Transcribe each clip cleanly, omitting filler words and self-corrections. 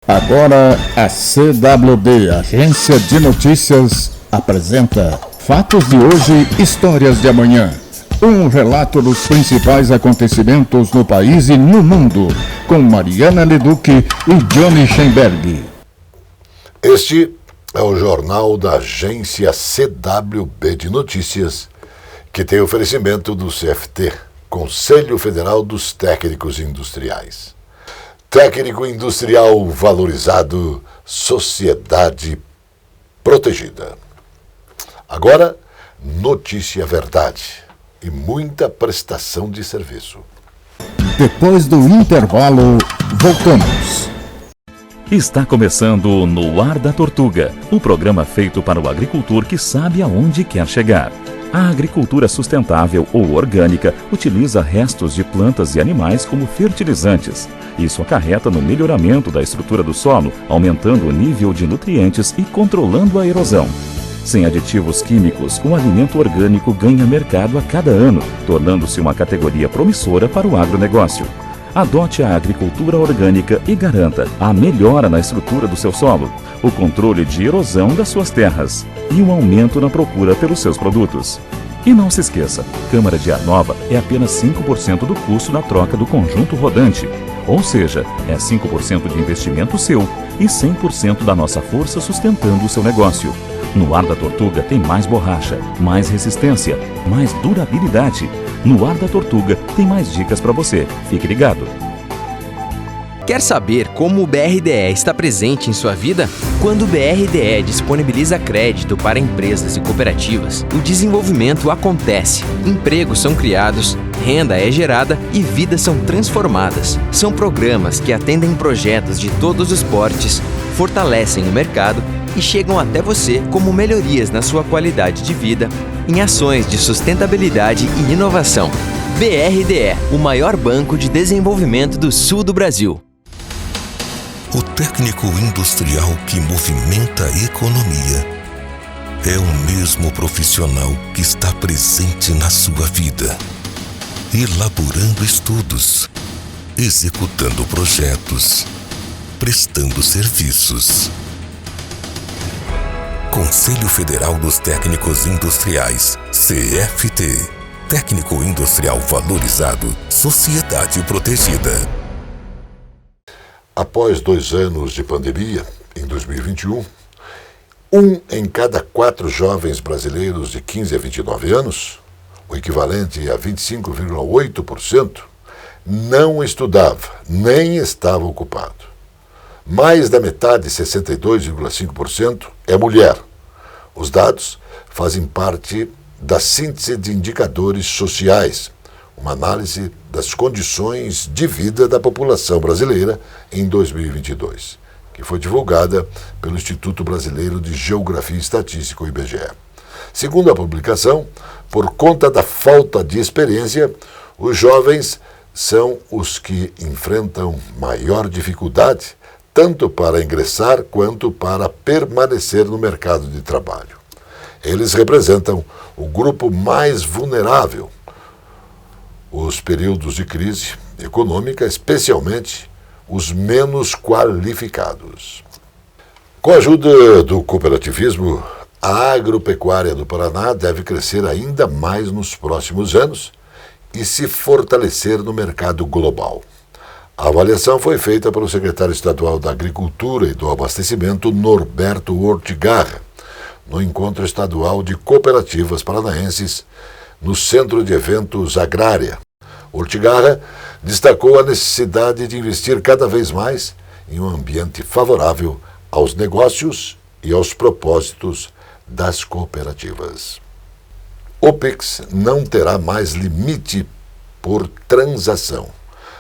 Agora a CWB, Agência de Notícias, apresenta Fatos de hoje, Histórias de amanhã. Um relato dos principais acontecimentos no país e no mundo, com Mariana Leduc e Johnny Schemberg. Este é o jornal da agência CWB de Notícias, que tem oferecimento do CFT, Conselho Federal dos Técnicos Industriais. Técnico industrial valorizado, sociedade protegida. Agora, notícia verdade e muita prestação de serviço. Depois do intervalo, voltamos. Está começando No Ar da Tortuga, o programa feito para o agricultor que sabe aonde quer chegar. A agricultura sustentável ou orgânica utiliza restos de plantas e animais como fertilizantes. Isso acarreta no melhoramento da estrutura do solo, aumentando o nível de nutrientes e controlando a erosão. Sem aditivos químicos, o alimento orgânico ganha mercado a cada ano, tornando-se uma categoria promissora para o agronegócio. Adote a agricultura orgânica e garanta a melhora na estrutura do seu solo, o controle de erosão das suas terras e um aumento na procura pelos seus produtos. E não se esqueça, câmara de ar nova é apenas 5% do custo na troca do conjunto rodante, ou seja, é 5% de investimento seu e 100% da nossa força sustentando o seu negócio. No Ar da Tortuga tem mais borracha, mais resistência, mais durabilidade. No Ar da Tortuga tem mais dicas para você. Fique ligado. Quer saber como o BRDE está presente em sua vida? Quando o BRDE disponibiliza crédito para empresas e cooperativas, o desenvolvimento acontece, empregos são criados, renda é gerada e vidas são transformadas. São programas que atendem projetos de todos os portes, fortalecem o mercado e chegam até você como melhorias na sua qualidade de vida, em ações de sustentabilidade e inovação. BRDE, o maior banco de desenvolvimento do sul do Brasil. O técnico industrial que movimenta a economia é o mesmo profissional que está presente na sua vida, elaborando estudos, executando projetos, prestando serviços. Conselho Federal dos Técnicos Industriais, CFT. Técnico industrial valorizado, sociedade protegida. Após 2 anos de pandemia, em 2021, 1 em cada 4 jovens brasileiros de 15 a 29 anos, o equivalente a 25,8%, não estudava, nem estava ocupado. Mais da metade, 62,5%, é mulher. Os dados fazem parte da síntese de indicadores sociais, uma análise das condições de vida da população brasileira em 2022, que foi divulgada pelo Instituto Brasileiro de Geografia e Estatística, o IBGE. Segundo a publicação, por conta da falta de experiência, os jovens são os que enfrentam maior dificuldade tanto para ingressar quanto para permanecer no mercado de trabalho. Eles representam o grupo mais vulnerável. Os períodos de crise econômica, especialmente os menos qualificados. Com a ajuda do cooperativismo, a agropecuária do Paraná deve crescer ainda mais nos próximos anos e se fortalecer no mercado global. A avaliação foi feita pelo secretário estadual da Agricultura e do Abastecimento, Norberto Ortigarra, no Encontro Estadual de Cooperativas Paranaenses, no Centro de Eventos Agrária. Ortigarra destacou a necessidade de investir cada vez mais em um ambiente favorável aos negócios e aos propósitos das cooperativas. O Pix não terá mais limite por transação,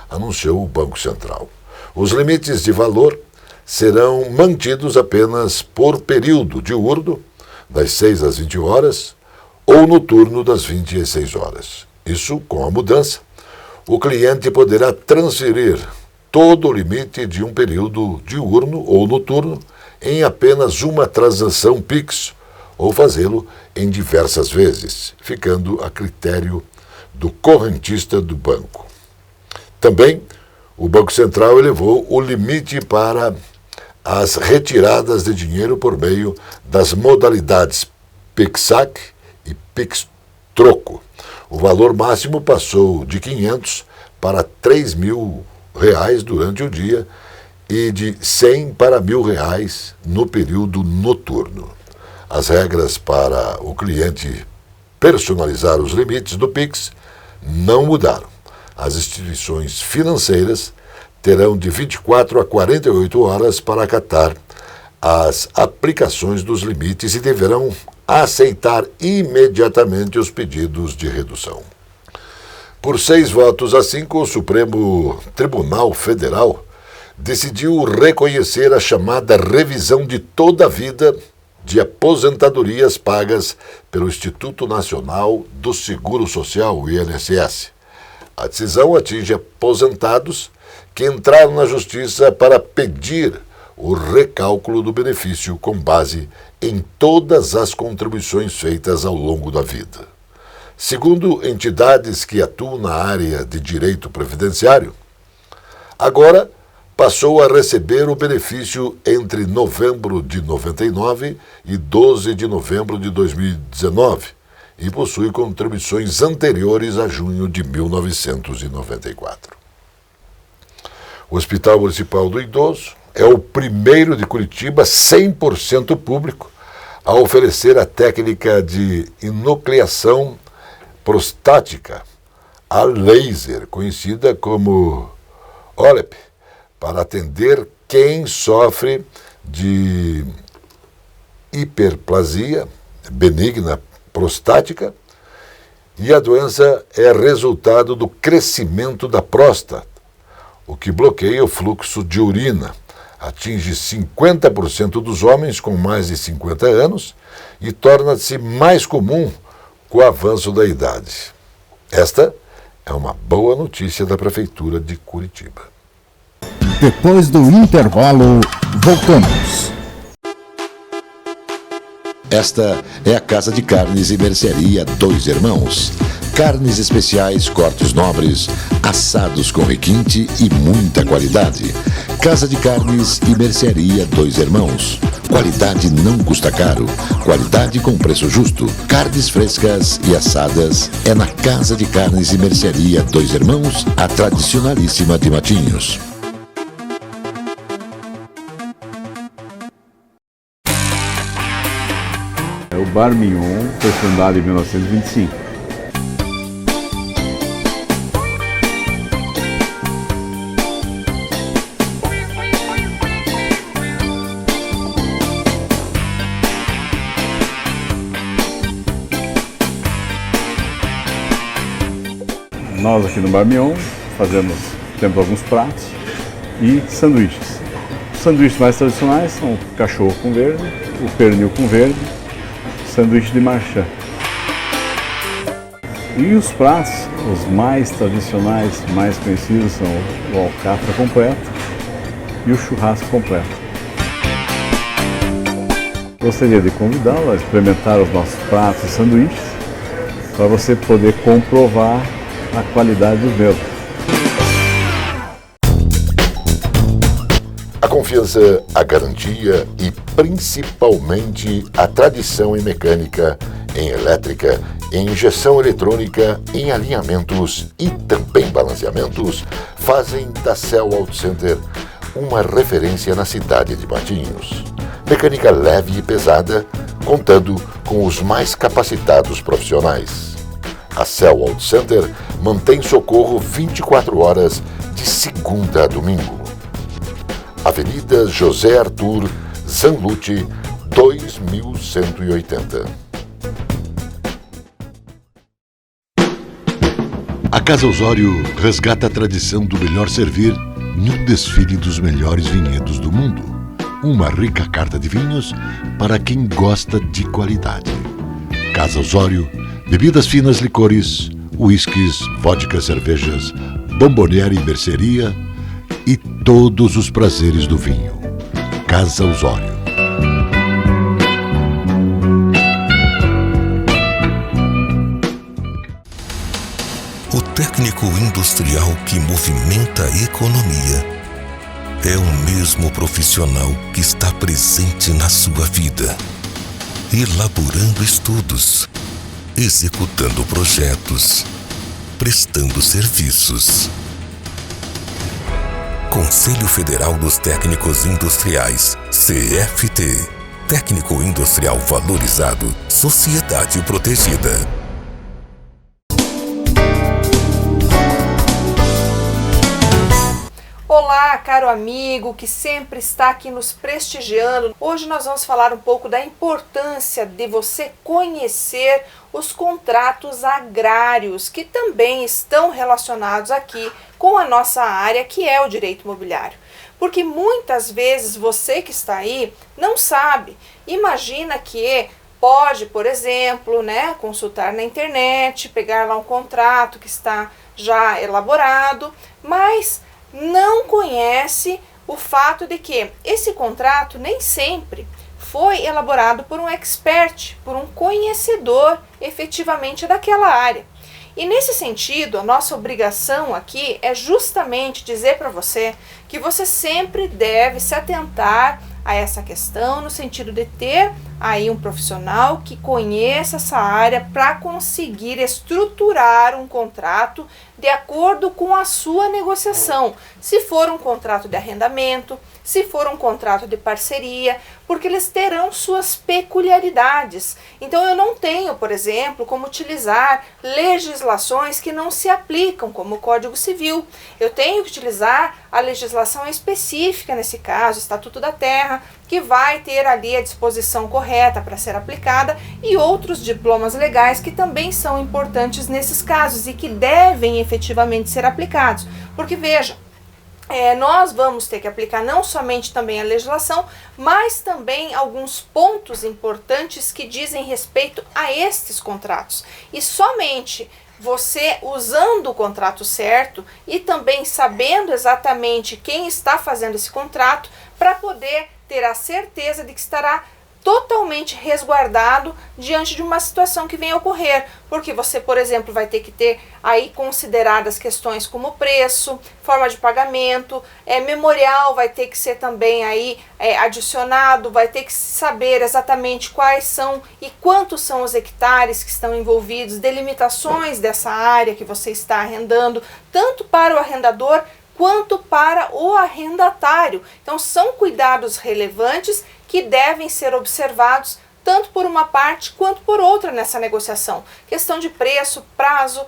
anunciou o Banco Central. Os limites de valor serão mantidos apenas por período diurno, das 6 às 20 horas, ou noturno, das 20 às 6 horas. Isso, com a mudança, o cliente poderá transferir todo o limite de um período diurno ou noturno em apenas uma transação Pix, ou fazê-lo em diversas vezes, ficando a critério do correntista do banco. Também, o Banco Central elevou o limite para as retiradas de dinheiro por meio das modalidades PIX-SAC e PIX-Troco. O valor máximo passou de R$500 para R$3.000 durante o dia e de R$100 para R$1.000 no período noturno. As regras para o cliente personalizar os limites do PIX não mudaram. As instituições financeiras terão de 24 a 48 horas para acatar as aplicações dos limites e deverão aceitar imediatamente os pedidos de redução. Por 6 votos a 5, o Supremo Tribunal Federal decidiu reconhecer a chamada revisão de toda a vida de aposentadorias pagas pelo Instituto Nacional do Seguro Social, o INSS. A decisão atinge aposentados que entraram na Justiça para pedir o recálculo do benefício com base em todas as contribuições feitas ao longo da vida. Segundo entidades que atuam na área de direito previdenciário, agora passou a receber o benefício entre novembro de 99 e 12 de novembro de 2019 e possui contribuições anteriores a junho de 1994. O Hospital Municipal do Idoso é o primeiro de Curitiba 100% público a oferecer a técnica de enucleação prostática a laser, conhecida como OLEP, para atender quem sofre de hiperplasia benigna prostática, e a doença é resultado do crescimento da próstata, o que bloqueia o fluxo de urina. Atinge 50% dos homens com mais de 50 anos e torna-se mais comum com o avanço da idade. Esta é uma boa notícia da Prefeitura de Curitiba. Depois do intervalo, voltamos. Esta é a Casa de Carnes e Mercearia Dois Irmãos. Carnes especiais, cortes nobres, assados com requinte e muita qualidade. Casa de Carnes e Mercearia Dois Irmãos. Qualidade não custa caro. Qualidade com preço justo. Carnes frescas e assadas é na Casa de Carnes e Mercearia Dois Irmãos, a tradicionalíssima de Matinhos. O Bar Mignon foi fundado em 1925. Nós aqui no Bar Mignon temos alguns pratos e sanduíches. Os sanduíches mais tradicionais são o cachorro com verde, o pernil com verde, sanduíche de marchand. E os pratos, os mais tradicionais, mais conhecidos, são o alcatra completo e o churrasco completo. Gostaria de convidá-lo a experimentar os nossos pratos e sanduíches para você poder comprovar a qualidade dos mesmos. A confiança, a garantia e principalmente a tradição em mecânica, em elétrica, em injeção eletrônica, em alinhamentos e também balanceamentos fazem da Cell Auto Center uma referência na cidade de Matinhos. Mecânica leve e pesada, contando com os mais capacitados profissionais. A Cell Auto Center mantém socorro 24 horas de segunda a domingo. Avenida José Arthur Zanlucci, 2180. A Casa Osório resgata a tradição do melhor servir em um desfile dos melhores vinhedos do mundo. Uma rica carta de vinhos para quem gosta de qualidade. Casa Osório, bebidas finas, licores, uísques, vodka, cervejas, bomboniere e mercearia e todos os prazeres do vinho. Casa Osório. O técnico industrial que movimenta a economia é o mesmo profissional que está presente na sua vida, elaborando estudos, executando projetos, prestando serviços. Conselho Federal dos Técnicos Industriais, CFT. Técnico industrial valorizado, sociedade protegida. Olá, caro amigo que sempre está aqui nos prestigiando. Hoje nós vamos falar um pouco da importância de você conhecer os contratos agrários, que também estão relacionados aqui com a nossa área, que é o direito imobiliário. Porque muitas vezes você que está aí não sabe. Imagina que pode, por exemplo, consultar na internet, pegar lá um contrato que está já elaborado, mas não conhece o fato de que esse contrato nem sempre foi elaborado por um expert, por um conhecedor efetivamente daquela área. E nesse sentido, a nossa obrigação aqui é justamente dizer para você que você sempre deve se atentar a essa questão, no sentido de ter aí um profissional que conheça essa área para conseguir estruturar um contrato de acordo com a sua negociação. Se for um contrato de arrendamento, se for um contrato de parceria, porque eles terão suas peculiaridades. Então eu não tenho, por exemplo, como utilizar legislações que não se aplicam, como o Código Civil. Eu tenho que utilizar a legislação específica nesse caso, Estatuto da Terra, que vai ter ali a disposição correta para ser aplicada, e outros diplomas legais que também são importantes nesses casos e que devem efetivamente ser aplicados. Porque veja, nós vamos ter que aplicar não somente também a legislação, mas também alguns pontos importantes que dizem respeito a estes contratos. E somente você usando o contrato certo e também sabendo exatamente quem está fazendo esse contrato, para poder ter a certeza de que estará totalmente resguardado diante de uma situação que venha a ocorrer, porque você, por exemplo, vai ter que ter aí consideradas questões como preço, forma de pagamento, memorial vai ter que ser também aí adicionado, vai ter que saber exatamente quais são e quantos são os hectares que estão envolvidos, delimitações dessa área que você está arrendando, tanto para o arrendador quanto para o arrendatário. Então são cuidados relevantes que devem ser observados tanto por uma parte quanto por outra nessa negociação. Questão de preço, prazo,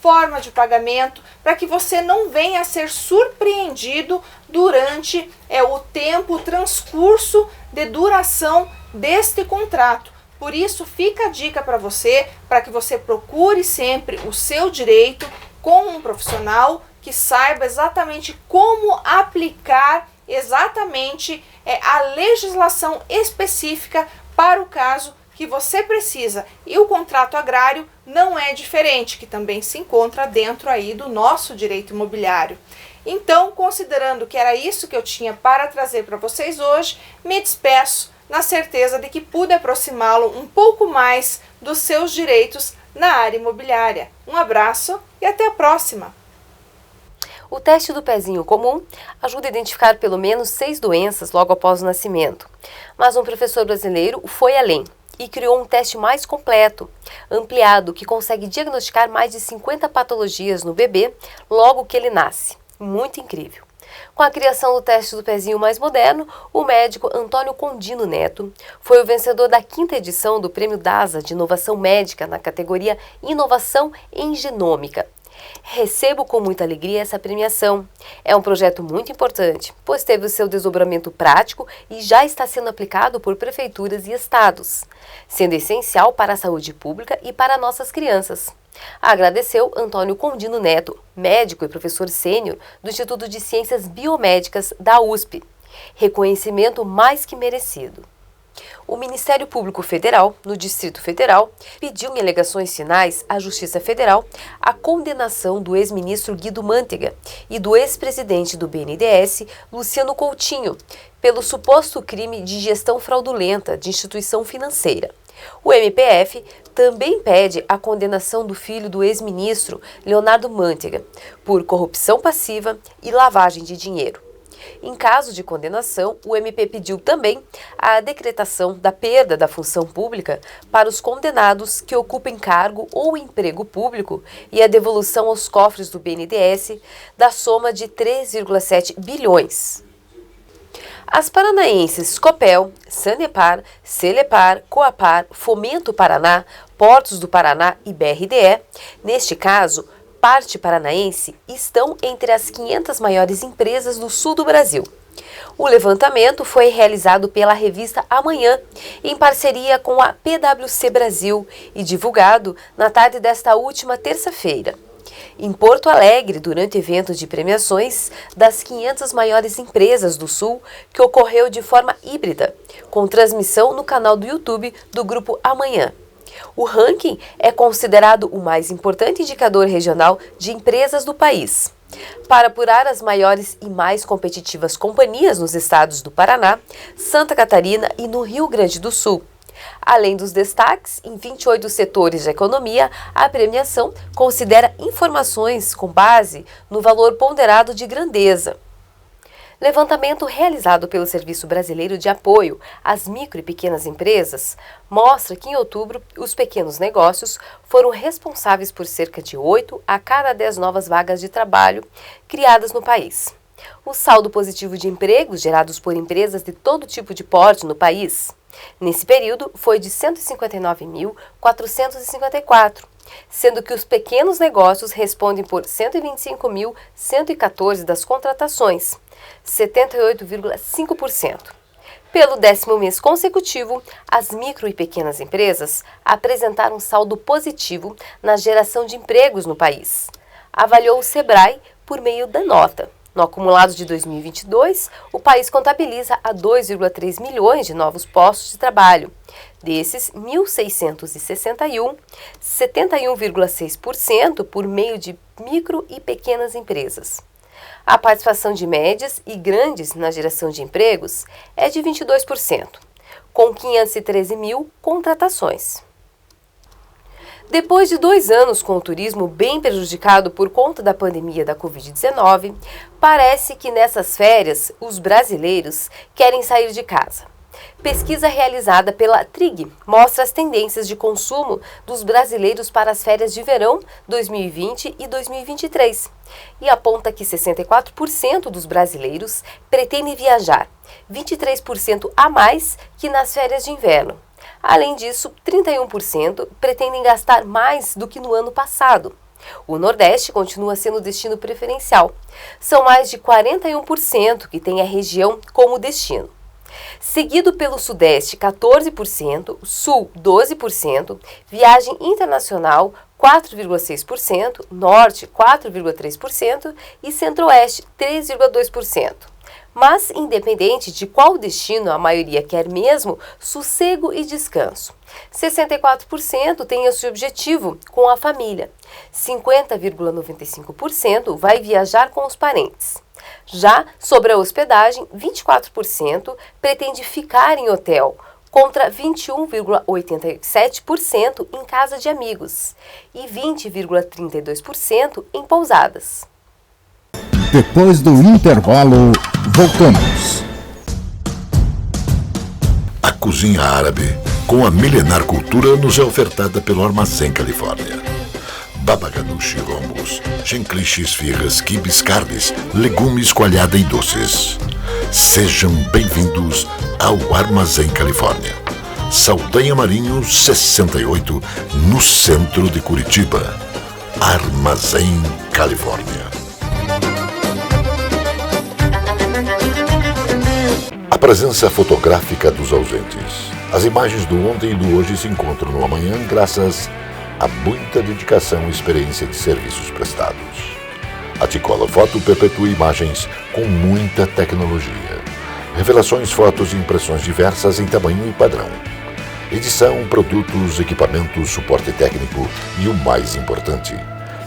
forma de pagamento, para que você não venha a ser surpreendido durante o tempo, o transcurso de duração deste contrato. Por isso fica a dica para que você procure sempre o seu direito com um profissional que saiba exatamente como aplicar exatamente a legislação específica para o caso que você precisa. E o contrato agrário não é diferente, que também se encontra dentro aí do nosso direito imobiliário. Então, considerando que era isso que eu tinha para trazer para vocês hoje, me despeço na certeza de que pude aproximá-lo um pouco mais dos seus direitos na área imobiliária. Um abraço e até a próxima! O teste do pezinho comum ajuda a identificar pelo menos 6 doenças logo após o nascimento. Mas um professor brasileiro foi além e criou um teste mais completo, ampliado, que consegue diagnosticar mais de 50 patologias no bebê logo que ele nasce. Muito incrível. Com a criação do teste do pezinho mais moderno, o médico Antônio Condino Neto foi o vencedor da 5ª edição do Prêmio DASA de Inovação Médica na categoria Inovação em Genômica. Recebo com muita alegria essa premiação. É um projeto muito importante, pois teve o seu desdobramento prático e já está sendo aplicado por prefeituras e estados, sendo essencial para a saúde pública e para nossas crianças. Agradeceu Antônio Condino Neto, médico e professor sênior do Instituto de Ciências Biomédicas da USP. Reconhecimento mais que merecido. O Ministério Público Federal, no Distrito Federal, pediu em alegações finais à Justiça Federal a condenação do ex-ministro Guido Mantega e do ex-presidente do BNDES, Luciano Coutinho, pelo suposto crime de gestão fraudulenta de instituição financeira. O MPF também pede a condenação do filho do ex-ministro, Leonardo Mantega, por corrupção passiva e lavagem de dinheiro. Em caso de condenação, o MP pediu também a decretação da perda da função pública para os condenados que ocupem cargo ou emprego público e a devolução aos cofres do BNDES da soma de 3,7 bilhões. As paranaenses Copel, Sanepar, Celepar, Coapar, Fomento Paraná, Portos do Paraná e BRDE, neste caso, parte paranaense, estão entre as 500 maiores empresas do sul do Brasil. O levantamento foi realizado pela revista Amanhã, em parceria com a PwC Brasil e divulgado na tarde desta última terça-feira. Em Porto Alegre, durante evento de premiações das 500 maiores empresas do Sul, que ocorreu de forma híbrida, com transmissão no canal do YouTube do Grupo Amanhã. O ranking é considerado o mais importante indicador regional de empresas do país. Para apurar as maiores e mais competitivas companhias nos estados do Paraná, Santa Catarina e no Rio Grande do Sul. Além dos destaques, em 28 setores de economia, a premiação considera informações com base no valor ponderado de grandeza. Levantamento realizado pelo Serviço Brasileiro de Apoio às Micro e Pequenas Empresas mostra que em outubro os pequenos negócios foram responsáveis por cerca de 8 a cada 10 novas vagas de trabalho criadas no país. O saldo positivo de empregos gerados por empresas de todo tipo de porte no país, nesse período, foi de 159.454, sendo que os pequenos negócios respondem por 125.114 das contratações, 78,5%. Pelo 10º mês consecutivo, as micro e pequenas empresas apresentaram saldo positivo na geração de empregos no país, avaliou o Sebrae por meio da nota. No acumulado de 2022, o país contabiliza a 2,3 milhões de novos postos de trabalho. Desses, 1.661, 71,6% por meio de micro e pequenas empresas. A participação de médias e grandes na geração de empregos é de 22%, com 513 mil contratações. Depois de 2 anos com o turismo bem prejudicado por conta da pandemia da Covid-19, parece que nessas férias os brasileiros querem sair de casa. Pesquisa realizada pela Trig mostra as tendências de consumo dos brasileiros para as férias de verão 2020 e 2023 e aponta que 64% dos brasileiros pretendem viajar, 23% a mais que nas férias de inverno. Além disso, 31% pretendem gastar mais do que no ano passado. O Nordeste continua sendo o destino preferencial. São mais de 41% que têm a região como destino. Seguido pelo Sudeste, 14%, Sul, 12%, viagem internacional, 4,6%, Norte, 4,3% e Centro-Oeste, 3,2%. Mas, independente de qual destino a maioria quer mesmo, sossego e descanso. 64% tem esse objetivo com a família. 50,95% vai viajar com os parentes. Já sobre a hospedagem, 24% pretende ficar em hotel, contra 21,87% em casa de amigos e 20,32% em pousadas. Depois do intervalo, voltamos. A cozinha árabe, com a milenar cultura, nos é ofertada pelo Armazém Califórnia. Baba ganoush, hummus, chenklish, esfirras, quibes, carnes, legumes, coalhada e doces. Sejam bem-vindos ao Armazém Califórnia. Saldanha Marinho 68, no centro de Curitiba. Armazém Califórnia. A presença fotográfica dos ausentes. As imagens do ontem e do hoje se encontram no amanhã graças a muita dedicação e experiência de serviços prestados. A T-Color Foto perpetua imagens com muita tecnologia. Revelações, fotos e impressões diversas em tamanho e padrão. Edição, produtos, equipamentos, suporte técnico e o mais importante,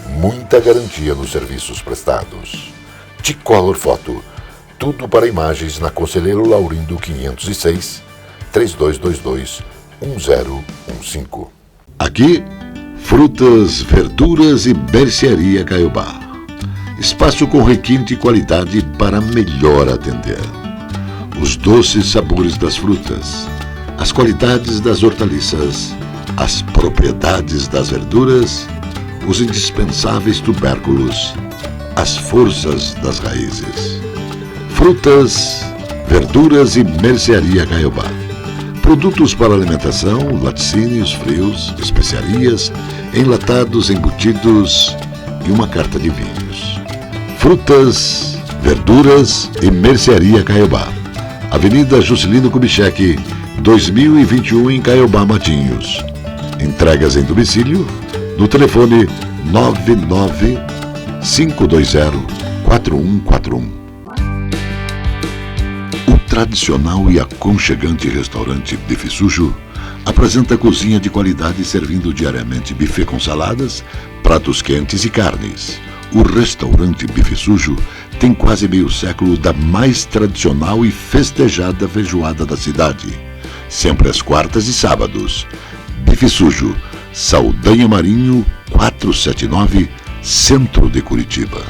muita garantia nos serviços prestados. T-Color Foto. Tudo para imagens na Conselheiro Laurindo 506, 3222-1015. Aqui, frutas, verduras e mercearia Caiobá. Espaço com requinte e qualidade para melhor atender. Os doces sabores das frutas, as qualidades das hortaliças, as propriedades das verduras, os indispensáveis tubérculos, as forças das raízes. Frutas, verduras e mercearia Caiobá. Produtos para alimentação, laticínios, frios, especiarias, enlatados, embutidos e uma carta de vinhos. Frutas, verduras e mercearia Caiobá. Avenida Juscelino Kubitschek, 2021 em Caiobá, Matinhos. Entregas em domicílio no telefone 99520-4141. O tradicional e aconchegante restaurante Bife Sujo apresenta cozinha de qualidade servindo diariamente buffet com saladas, pratos quentes e carnes. O restaurante Bife Sujo tem quase meio século da mais tradicional e festejada feijoada da cidade. Sempre às quartas e sábados. Bife Sujo, Saldanha Marinho, 479, Centro de Curitiba.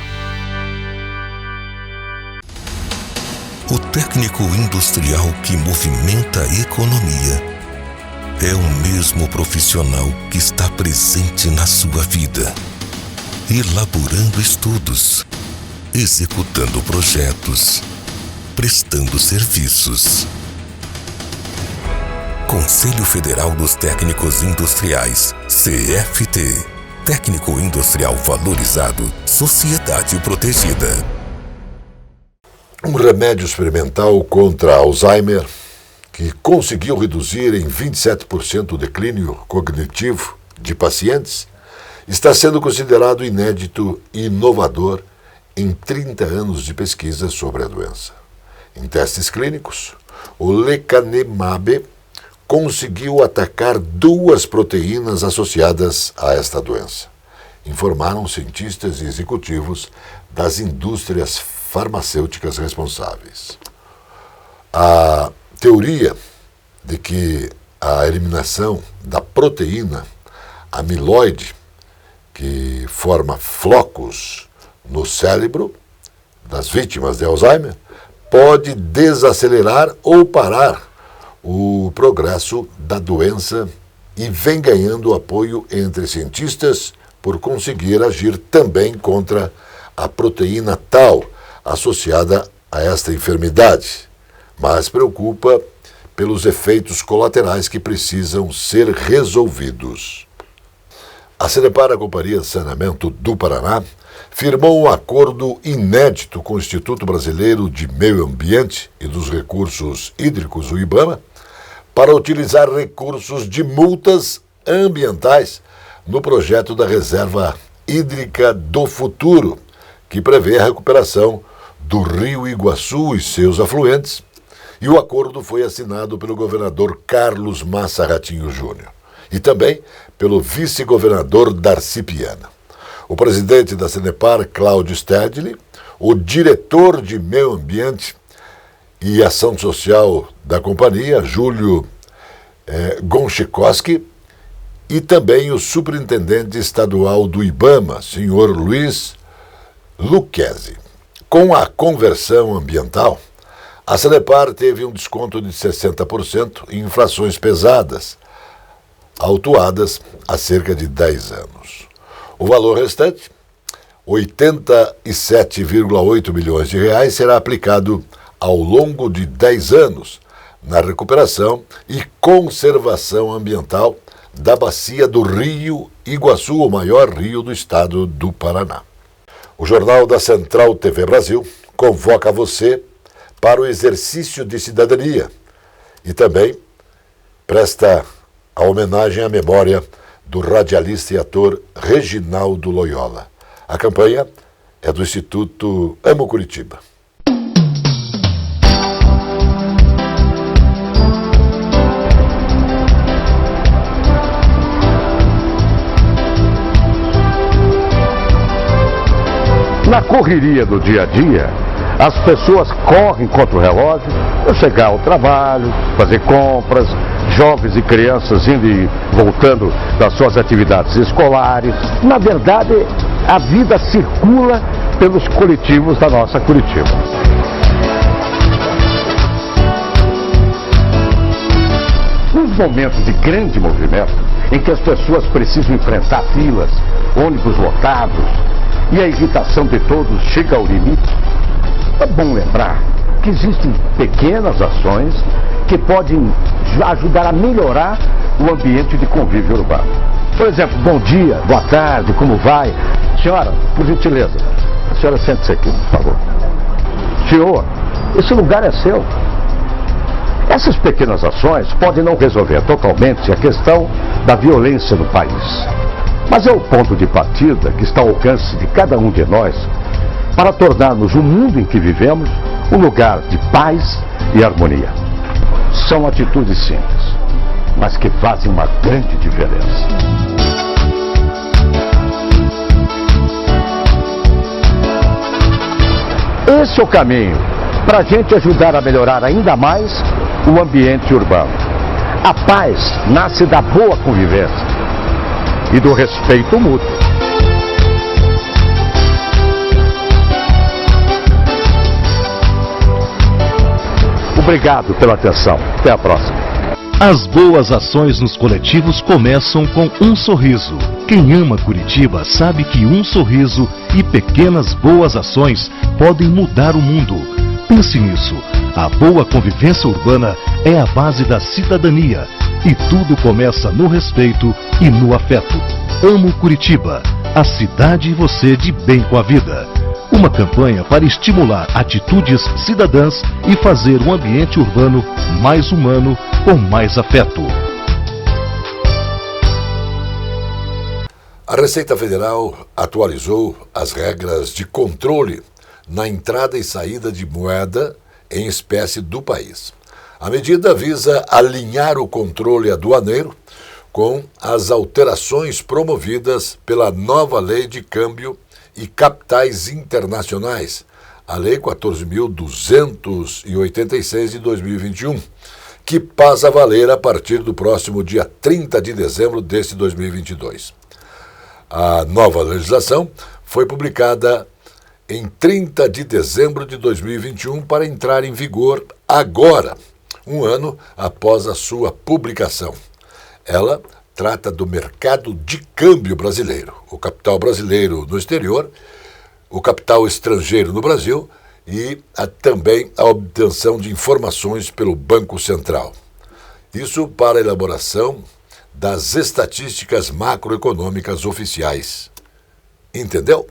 O técnico industrial que movimenta a economia é o mesmo profissional que está presente na sua vida, elaborando estudos, executando projetos, prestando serviços. Conselho Federal dos Técnicos Industriais, CFT. Técnico Industrial Valorizado, Sociedade Protegida. Um remédio experimental contra Alzheimer que conseguiu reduzir em 27% o declínio cognitivo de pacientes está sendo considerado inédito e inovador em 30 anos de pesquisa sobre a doença. Em testes clínicos, o lecanemab conseguiu atacar 2 proteínas associadas a esta doença, informaram cientistas e executivos das indústrias farmacêuticas responsáveis. A teoria de que a eliminação da proteína amiloide, que forma flocos no cérebro das vítimas de Alzheimer, pode desacelerar ou parar o progresso da doença e vem ganhando apoio entre cientistas por conseguir agir também contra a proteína Tau associada a esta enfermidade, mas preocupa pelos efeitos colaterais que precisam ser resolvidos. A Sanepar, a Companhia de Saneamento do Paraná, firmou um acordo inédito com o Instituto Brasileiro de Meio Ambiente e dos Recursos Hídricos, o IBAMA, para utilizar recursos de multas ambientais no projeto da Reserva Hídrica do Futuro, que prevê a recuperação do Rio Iguaçu e seus afluentes, e o acordo foi assinado pelo governador Carlos Massa Ratinho Júnior e também pelo vice-governador Darcy Piana. O presidente da Sanepar, Cláudio Stedley, o diretor de Meio Ambiente e Ação Social da companhia, Júlio Gonchikoski, e também o superintendente estadual do IBAMA, senhor Luiz Lucchesi. Com a conversão ambiental, a Sanepar teve um desconto de 60% em infrações pesadas, autuadas há cerca de 10 anos. O valor restante, 87,8 milhões de reais, será aplicado ao longo de 10 anos na recuperação e conservação ambiental da bacia do Rio Iguaçu, o maior rio do estado do Paraná. O Jornal da Central TV Brasil convoca você para o exercício de cidadania e também presta a homenagem à memória do radialista e ator Reginaldo Loyola. A campanha é do Instituto Amo Curitiba. Na correria do dia a dia, as pessoas correm contra o relógio para chegar ao trabalho, fazer compras, jovens e crianças indo e voltando das suas atividades escolares. Na verdade, a vida circula pelos coletivos da nossa Curitiba. Nos momentos de grande movimento, em que as pessoas precisam enfrentar filas, ônibus lotados e a irritação de todos chega ao limite, é bom lembrar que existem pequenas ações que podem ajudar a melhorar o ambiente de convívio urbano. Por exemplo, bom dia, boa tarde, como vai? Senhora, por gentileza, a senhora sente-se aqui, por favor. Senhor, esse lugar é seu. Essas pequenas ações podem não resolver totalmente a questão da violência no país, mas é o ponto de partida que está ao alcance de cada um de nós para tornarmos o mundo em que vivemos um lugar de paz e harmonia. São atitudes simples, mas que fazem uma grande diferença. Esse é o caminho para a gente ajudar a melhorar ainda mais o ambiente urbano. A paz nasce da boa convivência e do respeito mútuo. Obrigado pela atenção. Até a próxima. As boas ações nos coletivos começam com um sorriso. Quem ama Curitiba sabe que um sorriso e pequenas boas ações podem mudar o mundo. Pense nisso. A boa convivência urbana é a base da cidadania. E tudo começa no respeito e no afeto. Amo Curitiba, a cidade e você de bem com a vida. Uma campanha para estimular atitudes cidadãs e fazer um ambiente urbano mais humano, com mais afeto. A Receita Federal atualizou as regras de controle na entrada e saída de moeda em espécie do país. A medida visa alinhar o controle aduaneiro com as alterações promovidas pela nova Lei de Câmbio e Capitais Internacionais, a Lei 14.286 de 2021, que passa a valer a partir do próximo dia 30 de dezembro deste 2022. A nova legislação foi publicada em 30 de dezembro de 2021 para entrar em vigor agora, um ano após a sua publicação. Ela trata do mercado de câmbio brasileiro, o capital brasileiro no exterior, o capital estrangeiro no Brasil e também a obtenção de informações pelo Banco Central. Isso para a elaboração das estatísticas macroeconômicas oficiais. Entendeu?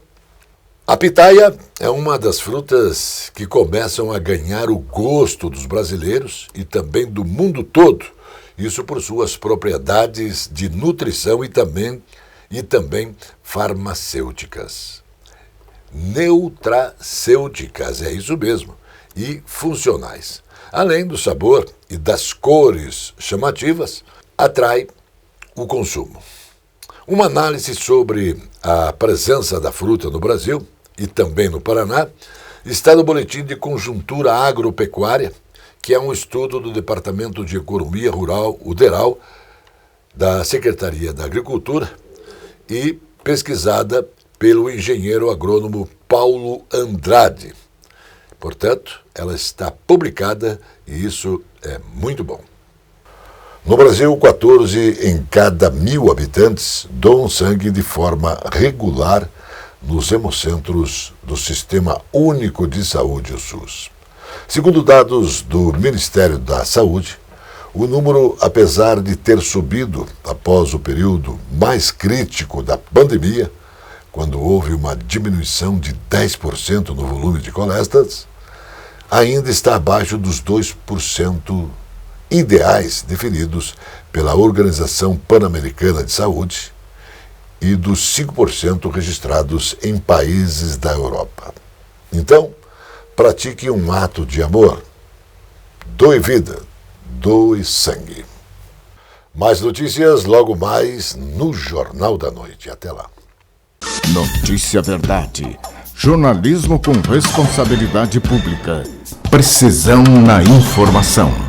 A pitaia é uma das frutas que começam a ganhar o gosto dos brasileiros e também do mundo todo. Isso por suas propriedades de nutrição e também farmacêuticas. Nutracêuticas, é isso mesmo, e funcionais. Além do sabor e das cores chamativas, atrai o consumo. Uma análise sobre a presença da fruta no Brasil e também no Paraná está no Boletim de Conjuntura Agropecuária, que é um estudo do Departamento de Economia Rural, o DERAL, da Secretaria da Agricultura e pesquisada pelo engenheiro agrônomo Paulo Andrade. Portanto, ela está publicada e isso é muito bom. No Brasil, 14 em cada 1.000 habitantes doam sangue de forma regular nos hemocentros do Sistema Único de Saúde, o SUS. Segundo dados do Ministério da Saúde, o número, apesar de ter subido após o período mais crítico da pandemia, quando houve uma diminuição de 10% no volume de coletas, ainda está abaixo dos 2% ideais definidos pela Organização Pan-Americana de Saúde e dos 5% registrados em países da Europa. Então, pratique um ato de amor. Doe vida, doe sangue. Mais notícias logo mais no Jornal da Noite. Até lá. Notícia Verdade. Jornalismo com responsabilidade pública. Precisão na informação.